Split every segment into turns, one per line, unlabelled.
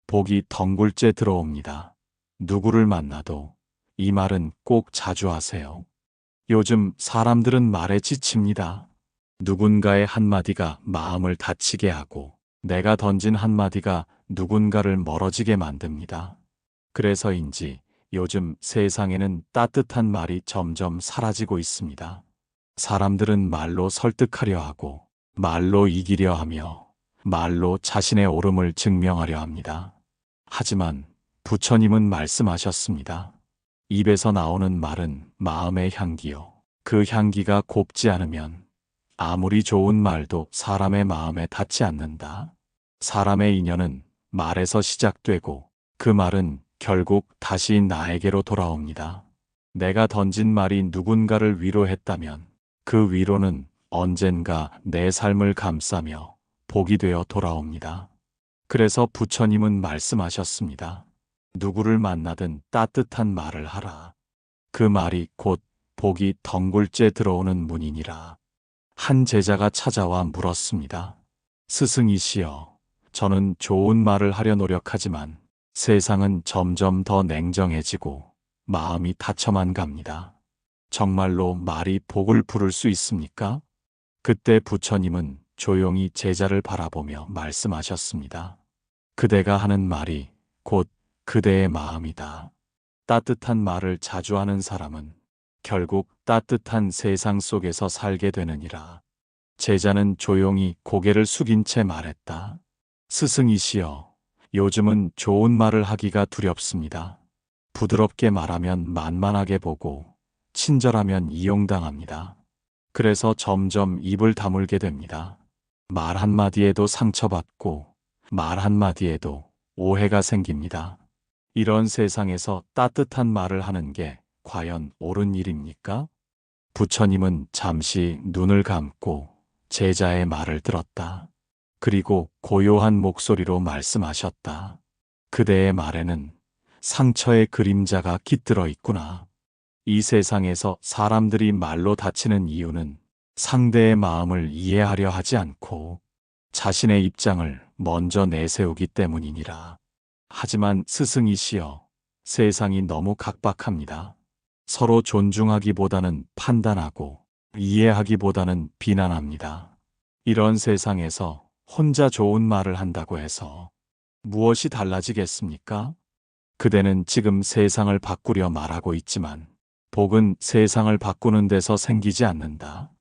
복이 덩굴째 들어옵니다. 누구를 만나도 이 말은 꼭 자주 하세요. 요즘 사람들은 말에 지칩니다. 누군가의 한마디가 마음을 다치게 하고 내가 던진 한마디가 누군가를 멀어지게 만듭니다. 그래서인지 요즘 세상에는 따뜻한 말이 점점 사라지고 있습니다. 사람들은 말로 설득하려 하고 말로 이기려 하며 말로 자신의 옳음을 증명하려 합니다. 하지만 부처님은 말씀하셨습니다. 입에서 나오는 말은 마음의 향기요. 그 향기가 곱지 않으면 아무리 좋은 말도 사람의 마음에 닿지 않는다. 사람의 인연은 말에서 시작되고 그 말은 결국 다시 나에게로 돌아옵니다. 내가 던진 말이 누군가를 위로했다면 그 위로는 언젠가 내 삶을 감싸며 복이 되어 돌아옵니다. 그래서 부처님은 말씀하셨습니다. 누구를 만나든 따뜻한 말을 하라. 그 말이 곧 복이 덩굴째 들어오는 문이니라. 한 제자가 찾아와 물었습니다. 스승이시여, 저는 좋은 말을 하려 노력하지만 세상은 점점 더 냉정해지고 마음이 닫혀만 갑니다. 정말로 말이 복을 부를 수 있습니까? 그때 부처님은 조용히 제자를 바라보며 말씀하셨습니다. 그대가 하는 말이 곧 그대의 마음이다. 따뜻한 말을 자주 하는 사람은 결국 따뜻한 세상 속에서 살게 되느니라. 제자는 조용히 고개를 숙인 채 말했다. 스승이시여, 요즘은 좋은 말을 하기가 두렵습니다. 부드럽게 말하면 만만하게 보고 친절하면 이용당합니다. 그래서 점점 입을 다물게 됩니다. 말 한마디에도 상처받고 말 한마디에도 오해가 생깁니다. 이런 세상에서 따뜻한 말을 하는 게 과연 옳은 일입니까? 부처님은 잠시 눈을 감고 제자의 말을 들었다. 그리고 고요한 목소리로 말씀하셨다. 그대의 말에는 상처의 그림자가 깃들어 있구나. 이 세상에서 사람들이 말로 다치는 이유는 상대의 마음을 이해하려 하지 않고 자신의 입장을 먼저 내세우기 때문이니라. 하지만 스승이시여, 세상이 너무 각박합니다. 서로 존중하기보다는 판단하고 이해하기보다는 비난합니다. 이런 세상에서 혼자 좋은 말을 한다고 해서 무엇이 달라지겠습니까? 그대는 지금 세상을 바꾸려 말하고 있지만 복은 세상을 바꾸는 데서 생기지 않는다.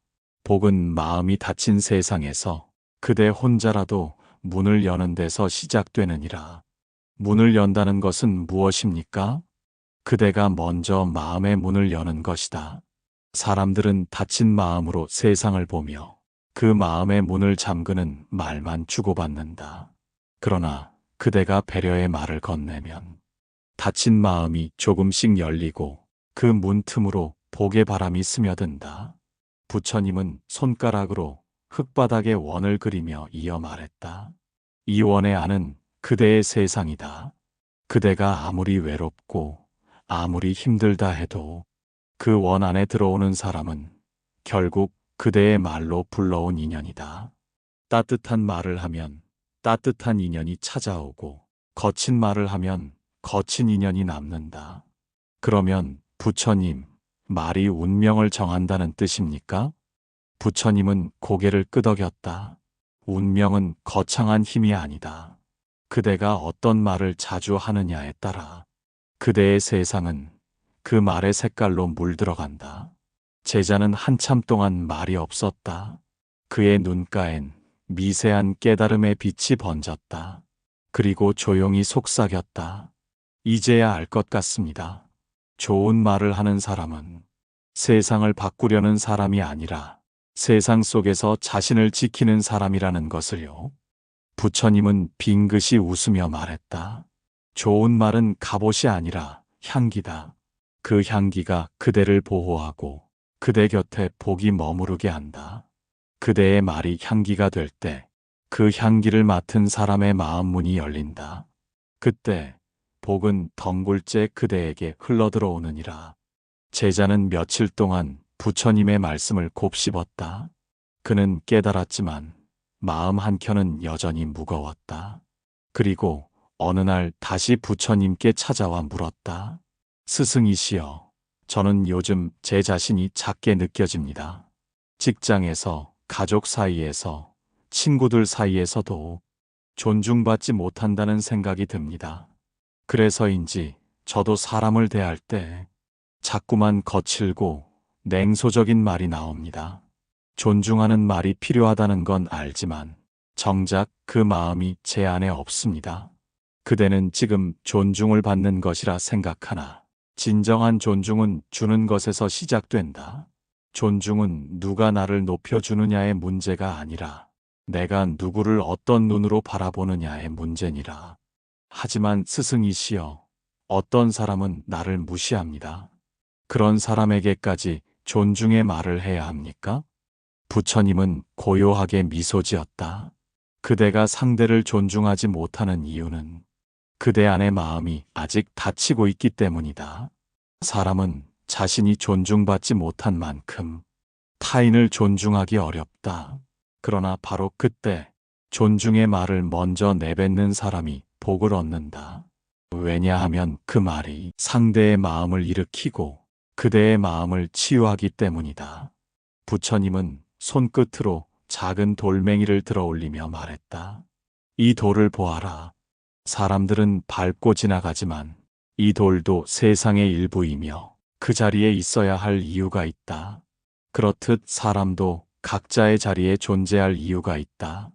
복은 마음이 닫힌 세상에서 그대 혼자라도 문을 여는 데서 시작되느니라. 문을 연다는 것은 무엇입니까? 그대가 먼저 마음의 문을 여는 것이다. 사람들은 닫힌 마음으로 세상을 보며 그 마음의 문을 잠그는 말만 주고받는다. 그러나 그대가 배려의 말을 건네면 닫힌 마음이 조금씩 열리고 그 문 틈으로 복의 바람이 스며든다. 부처님은 손가락으로 흙바닥에 원을 그리며 이어 말했다. 이 원의 안은 그대의 세상이다. 그대가 아무리 외롭고 아무리 힘들다 해도 그 원 안에 들어오는 사람은 결국 그대의 말로 불러온 인연이다. 따뜻한 말을 하면 따뜻한 인연이 찾아오고 거친 말을 하면 거친 인연이 남는다. 그러면 부처님, 말이 운명을 정한다는 뜻입니까? 부처님은 고개를 끄덕였다. 운명은 거창한 힘이 아니다. 그대가 어떤 말을 자주 하느냐에 따라 그대의 세상은 그 말의 색깔로 물들어간다. 제자는 한참 동안 말이 없었다. 그의 눈가엔 미세한 깨달음의 빛이 번졌다. 그리고 조용히 속삭였다. 이제야 알 것 같습니다. 좋은 말을 하는 사람은 세상을 바꾸려는 사람이 아니라 세상 속에서 자신을 지키는 사람이라는 것을요. 부처님은 빙긋이 웃으며 말했다. 좋은 말은 갑옷이 아니라 향기다. 그 향기가 그대를 보호하고 그대 곁에 복이 머무르게 한다. 그대의 말이 향기가 될 때 그 향기를 맡은 사람의 마음 문이 열린다. 그때 복은 덩굴째 그대에게 흘러들어오느니라. 제자는 며칠 동안 부처님의 말씀을 곱씹었다. 그는 깨달았지만 마음 한켠은 여전히 무거웠다. 그리고 어느 날 다시 부처님께 찾아와 물었다. 스승이시여, 저는 요즘 제 자신이 작게 느껴집니다. 직장에서, 가족 사이에서, 친구들 사이에서도 존중받지 못한다는 생각이 듭니다. 그래서인지 저도 사람을 대할 때 자꾸만 거칠고 냉소적인 말이 나옵니다. 존중하는 말이 필요하다는 건 알지만 정작 그 마음이 제 안에 없습니다. 그대는 지금 존중을 받는 것이라 생각하나 진정한 존중은 주는 것에서 시작된다. 존중은 누가 나를 높여주느냐의 문제가 아니라 내가 누구를 어떤 눈으로 바라보느냐의 문제니라. 하지만 스승이시여, 어떤 사람은 나를 무시합니다. 그런 사람에게까지 존중의 말을 해야 합니까? 부처님은 고요하게 미소 지었다. 그대가 상대를 존중하지 못하는 이유는 그대 안의 마음이 아직 닫히고 있기 때문이다. 사람은 자신이 존중받지 못한 만큼 타인을 존중하기 어렵다. 그러나 바로 그때 존중의 말을 먼저 내뱉는 사람이 복을 얻는다. 왜냐하면 그 말이 상대의 마음을 일으키고 그대의 마음을 치유하기 때문이다. 부처님은 손끝으로 작은 돌멩이를 들어 올리며 말했다. 이 돌을 보아라. 사람들은 밟고 지나가지만 이 돌도 세상의 일부이며 그 자리에 있어야 할 이유가 있다. 그렇듯 사람도 각자의 자리에 존재할 이유가 있다.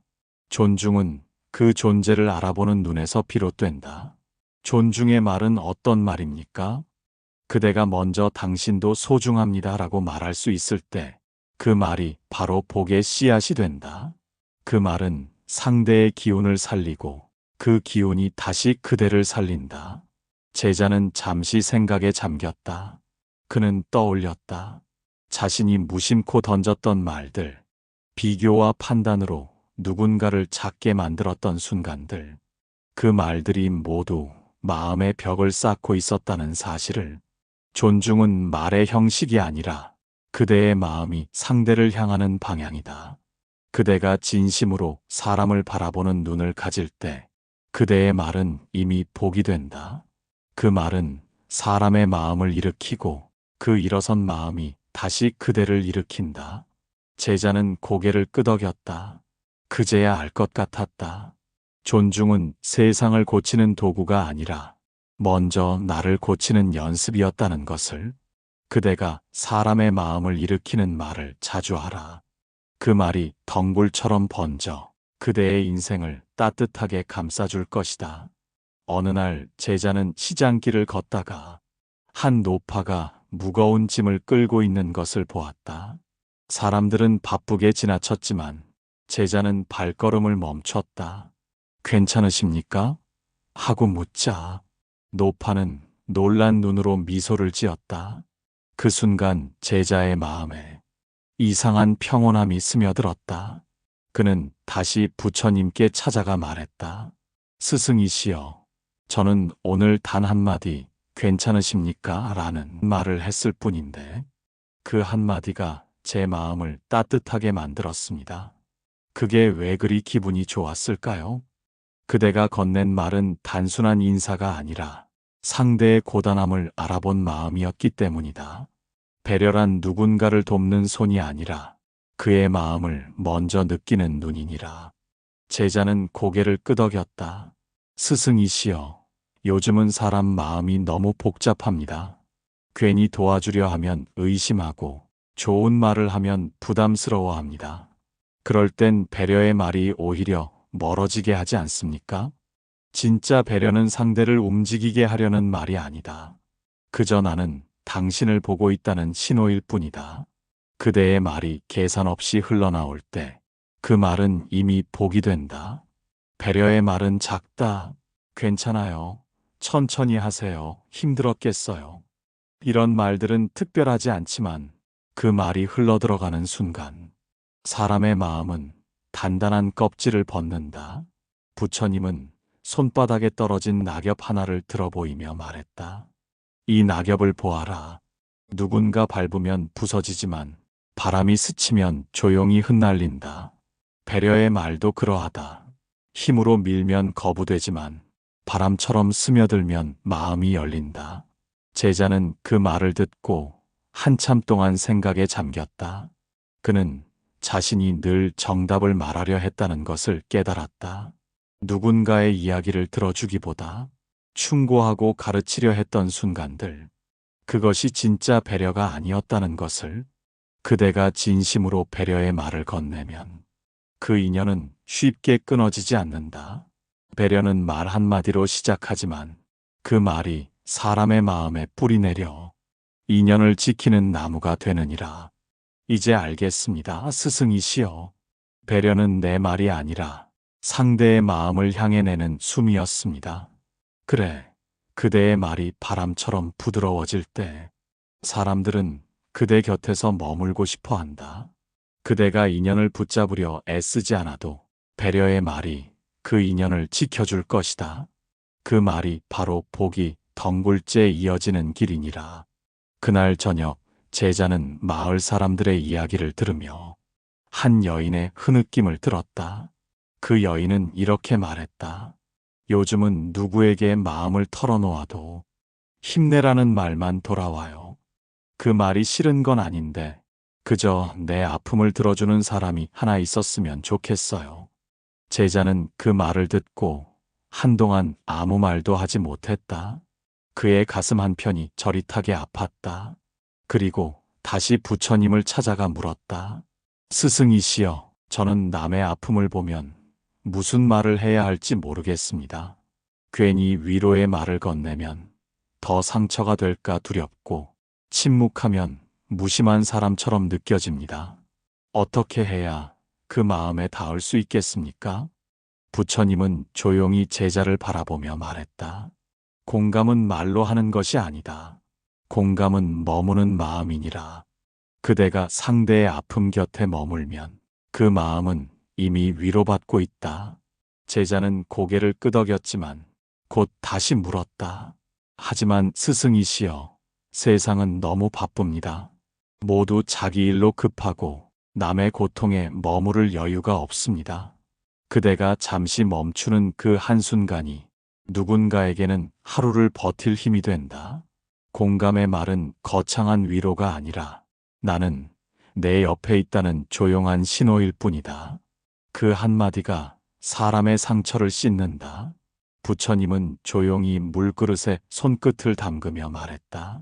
존중은 그 존재를 알아보는 눈에서 비롯된다. 존중의 말은 어떤 말입니까? 그대가 먼저 당신도 소중합니다 라고 말할 수 있을 때 그 말이 바로 복의 씨앗이 된다. 그 말은 상대의 기운을 살리고 그 기운이 다시 그대를 살린다. 제자는 잠시 생각에 잠겼다. 그는 떠올렸다. 자신이 무심코 던졌던 말들, 비교와 판단으로 누군가를 작게 만들었던 순간들, 그 말들이 모두 마음의 벽을 쌓고 있었다는 사실을. 존중은 말의 형식이 아니라 그대의 마음이 상대를 향하는 방향이다. 그대가 진심으로 사람을 바라보는 눈을 가질 때 그대의 말은 이미 복이 된다. 그 말은 사람의 마음을 일으키고 그 일어선 마음이 다시 그대를 일으킨다. 제자는 고개를 끄덕였다. 그제야 알 것 같았다. 존중은 세상을 고치는 도구가 아니라 먼저 나를 고치는 연습이었다는 것을. 그대가 사람의 마음을 일으키는 말을 자주 하라. 그 말이 덩굴처럼 번져 그대의 인생을 따뜻하게 감싸줄 것이다. 어느 날 제자는 시장길을 걷다가 한 노파가 무거운 짐을 끌고 있는 것을 보았다. 사람들은 바쁘게 지나쳤지만 제자는 발걸음을 멈췄다. 괜찮으십니까? 하고 묻자 노파는 놀란 눈으로 미소를 지었다. 그 순간 제자의 마음에 이상한 평온함이 스며들었다. 그는 다시 부처님께 찾아가 말했다. 스승이시여, 저는 오늘 단 한마디 괜찮으십니까? 라는 말을 했을 뿐인데 그 한마디가 제 마음을 따뜻하게 만들었습니다. 그게 왜 그리 기분이 좋았을까요? 그대가 건넨 말은 단순한 인사가 아니라 상대의 고단함을 알아본 마음이었기 때문이다. 배려란 누군가를 돕는 손이 아니라 그의 마음을 먼저 느끼는 눈이니라. 제자는 고개를 끄덕였다. 스승이시여, 요즘은 사람 마음이 너무 복잡합니다. 괜히 도와주려 하면 의심하고 좋은 말을 하면 부담스러워합니다. 그럴 땐 배려의 말이 오히려 멀어지게 하지 않습니까? 진짜 배려는 상대를 움직이게 하려는 말이 아니다. 그저 나는 당신을 보고 있다는 신호일 뿐이다. 그대의 말이 계산 없이 흘러나올 때 그 말은 이미 복이 된다. 배려의 말은 작다. 괜찮아요. 천천히 하세요. 힘들었겠어요. 이런 말들은 특별하지 않지만 그 말이 흘러들어가는 순간 사람의 마음은 단단한 껍질을 벗는다. 부처님은 손바닥에 떨어진 낙엽 하나를 들어 보이며 말했다. 이 낙엽을 보아라. 누군가 밟으면 부서지지만 바람이 스치면 조용히 흩날린다. 배려의 말도 그러하다. 힘으로 밀면 거부되지만 바람처럼 스며들면 마음이 열린다. 제자는 그 말을 듣고 한참 동안 생각에 잠겼다. 그는 자신이 늘 정답을 말하려 했다는 것을 깨달았다. 누군가의 이야기를 들어주기보다 충고하고 가르치려 했던 순간들, 그것이 진짜 배려가 아니었다는 것을, 그대가 진심으로 배려의 말을 건네면 그 인연은 쉽게 끊어지지 않는다. 배려는 말 한마디로 시작하지만 그 말이 사람의 마음에 뿌리 내려 인연을 지키는 나무가 되느니라. 이제 알겠습니다, 스승이시여. 배려는 내 말이 아니라 상대의 마음을 향해 내는 숨이었습니다. 그래, 그대의 말이 바람처럼 부드러워질 때 사람들은 그대 곁에서 머물고 싶어 한다. 그대가 인연을 붙잡으려 애쓰지 않아도 배려의 말이 그 인연을 지켜줄 것이다. 그 말이 바로 복이 덩굴째 이어지는 길이니라. 그날 저녁 제자는 마을 사람들의 이야기를 들으며 한 여인의 흐느낌을 들었다. 그 여인은 이렇게 말했다. 요즘은 누구에게 마음을 털어놓아도 힘내라는 말만 돌아와요. 그 말이 싫은 건 아닌데 그저 내 아픔을 들어주는 사람이 하나 있었으면 좋겠어요. 제자는 그 말을 듣고 한동안 아무 말도 하지 못했다. 그의 가슴 한편이 저릿하게 아팠다. 그리고 다시 부처님을 찾아가 물었다. 스승이시여, 저는 남의 아픔을 보면 무슨 말을 해야 할지 모르겠습니다. 괜히 위로의 말을 건네면 더 상처가 될까 두렵고 침묵하면 무심한 사람처럼 느껴집니다. 어떻게 해야 그 마음에 닿을 수 있겠습니까? 부처님은 조용히 제자를 바라보며 말했다. 공감은 말로 하는 것이 아니다. 공감은 머무는 마음이니라. 그대가 상대의 아픔 곁에 머물면 그 마음은 이미 위로받고 있다. 제자는 고개를 끄덕였지만 곧 다시 물었다. 하지만 스승이시여, 세상은 너무 바쁩니다. 모두 자기 일로 급하고 남의 고통에 머무를 여유가 없습니다. 그대가 잠시 멈추는 그 한순간이 누군가에게는 하루를 버틸 힘이 된다. 공감의 말은 거창한 위로가 아니라 나는 내 옆에 있다는 조용한 신호일 뿐이다. 그 한마디가 사람의 상처를 씻는다. 부처님은 조용히 물그릇에 손끝을 담그며 말했다.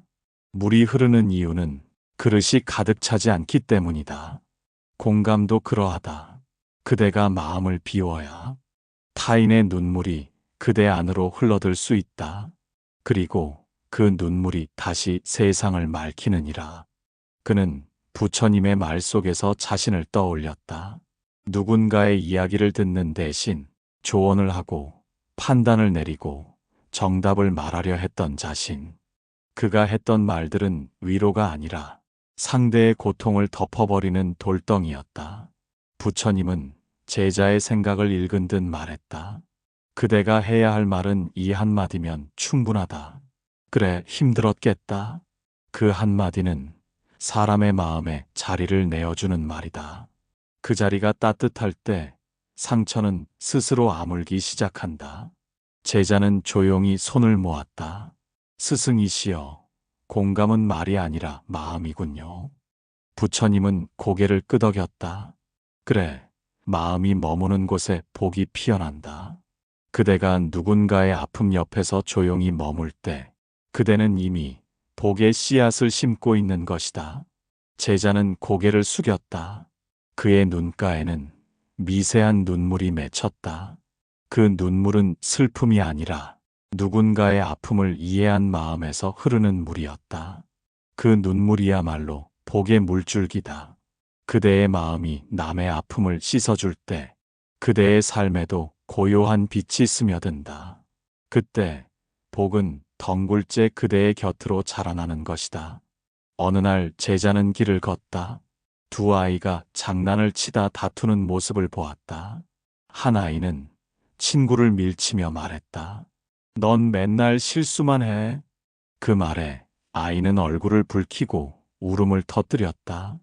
물이 흐르는 이유는 그릇이 가득 차지 않기 때문이다. 공감도 그러하다. 그대가 마음을 비워야 타인의 눈물이 그대 안으로 흘러들 수 있다. 그리고 그 눈물이 다시 세상을 맑히느니라. 그는 부처님의 말 속에서 자신을 떠올렸다. 누군가의 이야기를 듣는 대신 조언을 하고 판단을 내리고 정답을 말하려 했던 자신. 그가 했던 말들은 위로가 아니라 상대의 고통을 덮어버리는 돌덩이였다. 부처님은 제자의 생각을 읽은 듯 말했다. 그대가 해야 할 말은 이 한마디면 충분하다. 그래, 힘들었겠다. 그 한마디는 사람의 마음에 자리를 내어주는 말이다. 그 자리가 따뜻할 때 상처는 스스로 아물기 시작한다. 제자는 조용히 손을 모았다. 스승이시여, 공감은 말이 아니라 마음이군요. 부처님은 고개를 끄덕였다. 그래, 마음이 머무는 곳에 복이 피어난다. 그대가 누군가의 아픔 옆에서 조용히 머물 때 그대는 이미 복의 씨앗을 심고 있는 것이다. 제자는 고개를 숙였다. 그의 눈가에는 미세한 눈물이 맺혔다. 그 눈물은 슬픔이 아니라 누군가의 아픔을 이해한 마음에서 흐르는 물이었다. 그 눈물이야말로 복의 물줄기다. 그대의 마음이 남의 아픔을 씻어줄 때 그대의 삶에도 고요한 빛이 스며든다. 그때 복은 덩굴째 그대의 곁으로 자라나는 것이다. 어느 날 제자는 길을 걷다. 두 아이가 장난을 치다 다투는 모습을 보았다. 한 아이는 친구를 밀치며 말했다. 넌 맨날 실수만 해. 그 말에 아이는 얼굴을 붉히고 울음을 터뜨렸다.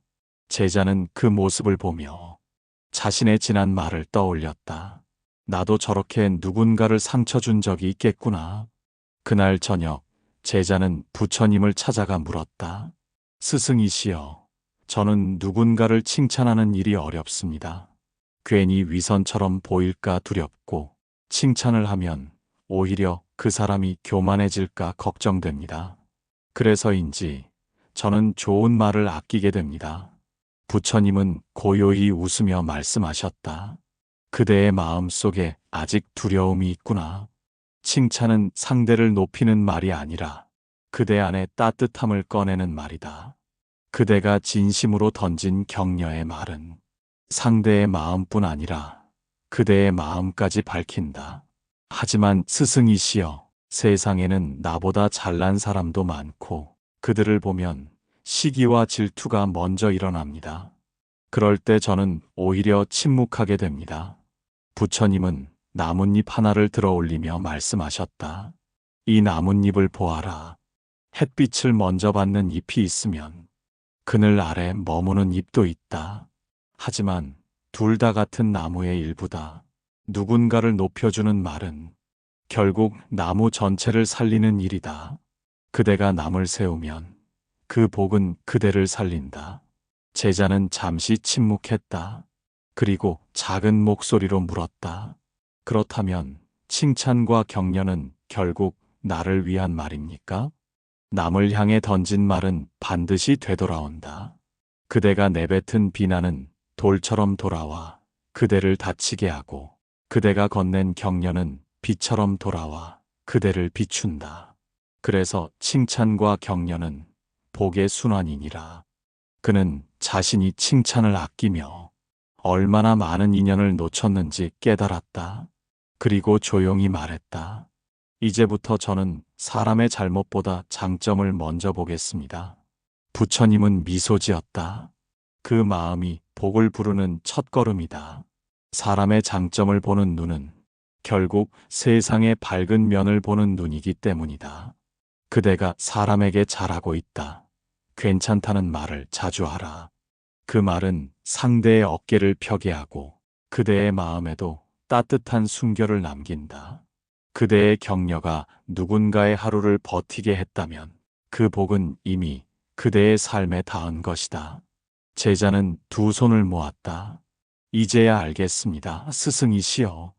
제자는 그 모습을 보며 자신의 지난 말을 떠올렸다. 나도 저렇게 누군가를 상처 준 적이 있겠구나. 그날 저녁, 제자는 부처님을 찾아가 물었다. 스승이시여, 저는 누군가를 칭찬하는 일이 어렵습니다. 괜히 위선처럼 보일까 두렵고, 칭찬을 하면 오히려 그 사람이 교만해질까 걱정됩니다. 그래서인지 저는 좋은 말을 아끼게 됩니다. 부처님은 고요히 웃으며 말씀하셨다. 그대의 마음 속에 아직 두려움이 있구나. 칭찬은 상대를 높이는 말이 아니라 그대 안에 따뜻함을 꺼내는 말이다. 그대가 진심으로 던진 격려의 말은 상대의 마음뿐 아니라 그대의 마음까지 밝힌다. 하지만 스승이시여, 세상에는 나보다 잘난 사람도 많고 그들을 보면 시기와 질투가 먼저 일어납니다. 그럴 때 저는 오히려 침묵하게 됩니다. 부처님은 나뭇잎 하나를 들어 올리며 말씀하셨다. 이 나뭇잎을 보아라. 햇빛을 먼저 받는 잎이 있으면 그늘 아래 머무는 잎도 있다. 하지만 둘 다 같은 나무의 일부다. 누군가를 높여주는 말은 결국 나무 전체를 살리는 일이다. 그대가 남을 세우면 그 복은 그대를 살린다. 제자는 잠시 침묵했다. 그리고 작은 목소리로 물었다. 그렇다면 칭찬과 격려는 결국 나를 위한 말입니까? 남을 향해 던진 말은 반드시 되돌아온다. 그대가 내뱉은 비난은 돌처럼 돌아와 그대를 다치게 하고, 그대가 건넨 격려는 비처럼 돌아와 그대를 비춘다. 그래서 칭찬과 격려는 복의 순환이니라. 그는 자신이 칭찬을 아끼며 얼마나 많은 인연을 놓쳤는지 깨달았다. 그리고 조용히 말했다. 이제부터 저는 사람의 잘못보다 장점을 먼저 보겠습니다. 부처님은 미소 지었다. 그 마음이 복을 부르는 첫걸음이다. 사람의 장점을 보는 눈은 결국 세상의 밝은 면을 보는 눈이기 때문이다. 그대가 사람에게 잘하고 있다, 괜찮다는 말을 자주 하라. 그 말은 상대의 어깨를 펴게 하고 그대의 마음에도 따뜻한 순결을 남긴다. 그대의 격려가 누군가의 하루를 버티게 했다면 그 복은 이미 그대의 삶에 닿은 것이다. 제자는 두 손을 모았다. 이제야 알겠습니다. 스승이시여,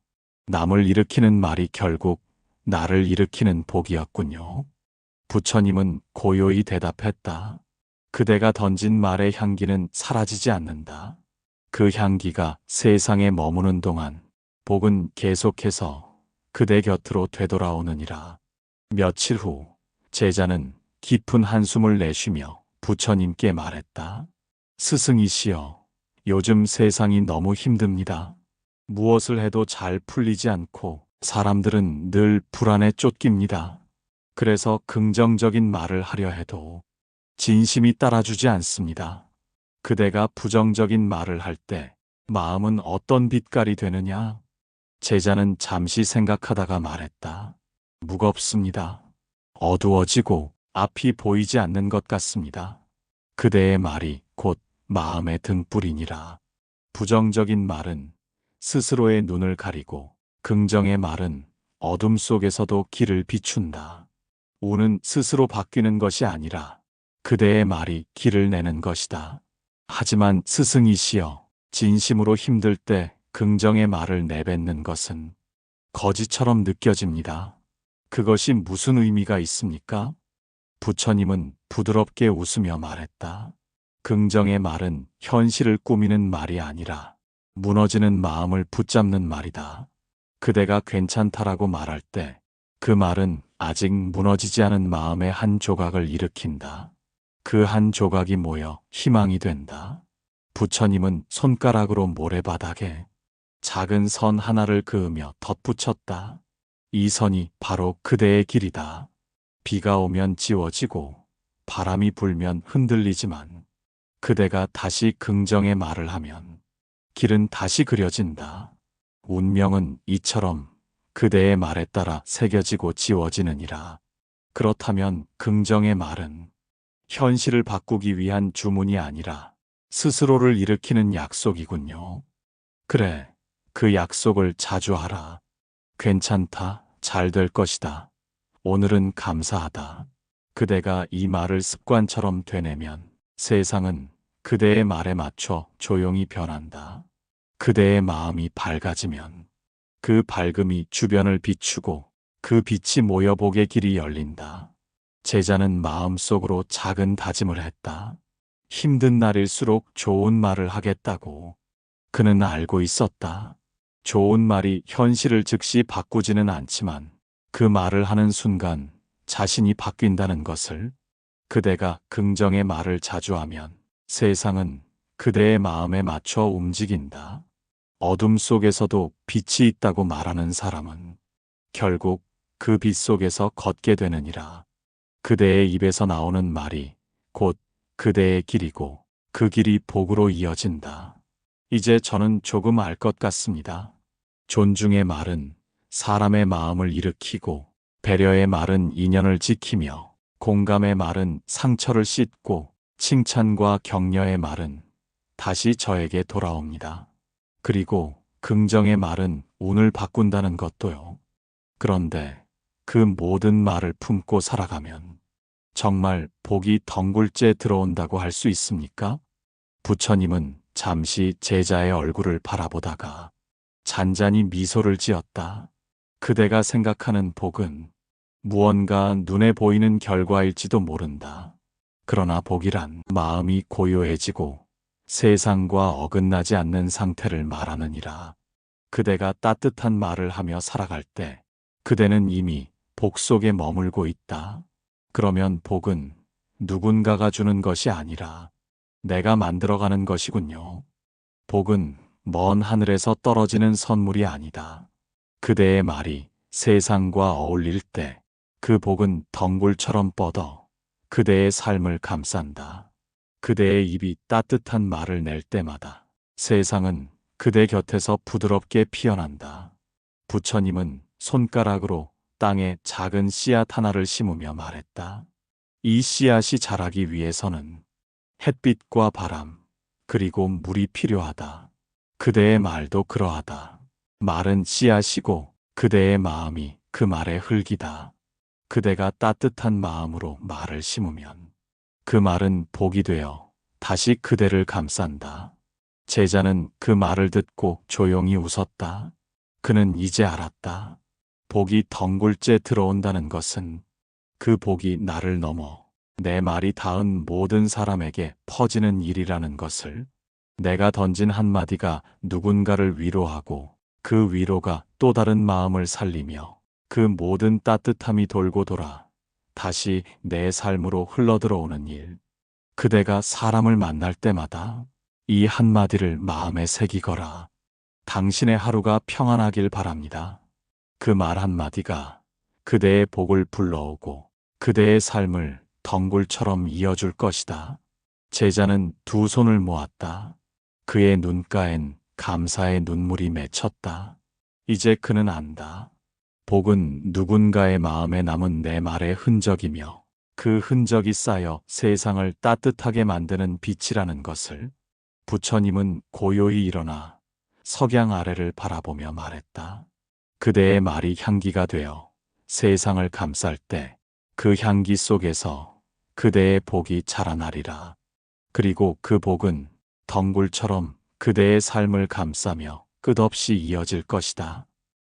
남을 일으키는 말이 결국 나를 일으키는 복이었군요. 부처님은 고요히 대답했다. 그대가 던진 말의 향기는 사라지지 않는다. 그 향기가 세상에 머무는 동안 복은 계속해서 그대 곁으로 되돌아오느니라. 며칠 후 제자는 깊은 한숨을 내쉬며 부처님께 말했다. 스승이시여, 요즘 세상이 너무 힘듭니다. 무엇을 해도 잘 풀리지 않고 사람들은 늘 불안에 쫓깁니다. 그래서 긍정적인 말을 하려 해도 진심이 따라주지 않습니다. 그대가 부정적인 말을 할 때 마음은 어떤 빛깔이 되느냐? 제자는 잠시 생각하다가 말했다. 무겁습니다. 어두워지고 앞이 보이지 않는 것 같습니다. 그대의 말이 곧 마음의 등불이니라. 부정적인 말은 스스로의 눈을 가리고, 긍정의 말은 어둠 속에서도 길을 비춘다. 운은 스스로 바뀌는 것이 아니라 그대의 말이 길을 내는 것이다. 하지만 스승이시여, 진심으로 힘들 때 긍정의 말을 내뱉는 것은 거짓처럼 느껴집니다. 그것이 무슨 의미가 있습니까? 부처님은 부드럽게 웃으며 말했다. 긍정의 말은 현실을 꾸미는 말이 아니라 무너지는 마음을 붙잡는 말이다. 그대가 괜찮다라고 말할 때 그 말은 아직 무너지지 않은 마음의 한 조각을 일으킨다. 그 한 조각이 모여 희망이 된다. 부처님은 손가락으로 모래바닥에 작은 선 하나를 그으며 덧붙였다. 이 선이 바로 그대의 길이다. 비가 오면 지워지고 바람이 불면 흔들리지만 그대가 다시 긍정의 말을 하면 길은 다시 그려진다. 운명은 이처럼 그대의 말에 따라 새겨지고 지워지느니라. 그렇다면 긍정의 말은 현실을 바꾸기 위한 주문이 아니라 스스로를 일으키는 약속이군요. 그래, 그 약속을 자주 하라. 괜찮다. 잘 될 것이다. 오늘은 감사하다. 그대가 이 말을 습관처럼 되뇌면 세상은 그대의 말에 맞춰 조용히 변한다. 그대의 마음이 밝아지면 그 밝음이 주변을 비추고 그 빛이 모여 복의 길이 열린다. 제자는 마음속으로 작은 다짐을 했다. 힘든 날일수록 좋은 말을 하겠다고. 그는 알고 있었다. 좋은 말이 현실을 즉시 바꾸지는 않지만 그 말을 하는 순간 자신이 바뀐다는 것을. 그대가 긍정의 말을 자주 하면 세상은 그대의 마음에 맞춰 움직인다. 어둠 속에서도 빛이 있다고 말하는 사람은 결국 그 빛 속에서 걷게 되느니라. 그대의 입에서 나오는 말이 곧 그대의 길이고 그 길이 복으로 이어진다. 이제 저는 조금 알 것 같습니다. 존중의 말은 사람의 마음을 일으키고, 배려의 말은 인연을 지키며, 공감의 말은 상처를 씻고, 칭찬과 격려의 말은 다시 저에게 돌아옵니다. 그리고 긍정의 말은 운을 바꾼다는 것도요. 그런데 그 모든 말을 품고 살아가면 정말 복이 덩굴째 들어온다고 할 수 있습니까? 부처님은 잠시 제자의 얼굴을 바라보다가 잔잔히 미소를 지었다. 그대가 생각하는 복은 무언가 눈에 보이는 결과일지도 모른다. 그러나 복이란 마음이 고요해지고 세상과 어긋나지 않는 상태를 말하느니라. 그대가 따뜻한 말을 하며 살아갈 때 그대는 이미 복 속에 머물고 있다. 그러면 복은 누군가가 주는 것이 아니라 내가 만들어가는 것이군요. 복은 먼 하늘에서 떨어지는 선물이 아니다. 그대의 말이 세상과 어울릴 때 그 복은 덩굴처럼 뻗어 그대의 삶을 감싼다. 그대의 입이 따뜻한 말을 낼 때마다 세상은 그대 곁에서 부드럽게 피어난다. 부처님은 손가락으로 땅에 작은 씨앗 하나를 심으며 말했다. 이 씨앗이 자라기 위해서는 햇빛과 바람, 그리고 물이 필요하다. 그대의 말도 그러하다. 말은 씨앗이고 그대의 마음이 그 말의 흙이다. 그대가 따뜻한 마음으로 말을 심으면 그 말은 복이 되어 다시 그대를 감싼다. 제자는 그 말을 듣고 조용히 웃었다. 그는 이제 알았다. 복이 덩굴째 들어온다는 것은 그 복이 나를 넘어 내 말이 닿은 모든 사람에게 퍼지는 일이라는 것을. 내가 던진 한마디가 누군가를 위로하고 그 위로가 또 다른 마음을 살리며 그 모든 따뜻함이 돌고 돌아 다시 내 삶으로 흘러들어오는 일. 그대가 사람을 만날 때마다 이 한마디를 마음에 새기거라. 당신의 하루가 평안하길 바랍니다. 그 말 한마디가 그대의 복을 불러오고 그대의 삶을 덩굴처럼 이어줄 것이다. 제자는 두 손을 모았다. 그의 눈가엔 감사의 눈물이 맺혔다. 이제 그는 안다. 복은 누군가의 마음에 남은 내 말의 흔적이며 그 흔적이 쌓여 세상을 따뜻하게 만드는 빛이라는 것을. 부처님은 고요히 일어나 석양 아래를 바라보며 말했다. 그대의 말이 향기가 되어 세상을 감쌀 때 그 향기 속에서 그대의 복이 자라나리라. 그리고 그 복은 덩굴처럼 그대의 삶을 감싸며 끝없이 이어질 것이다.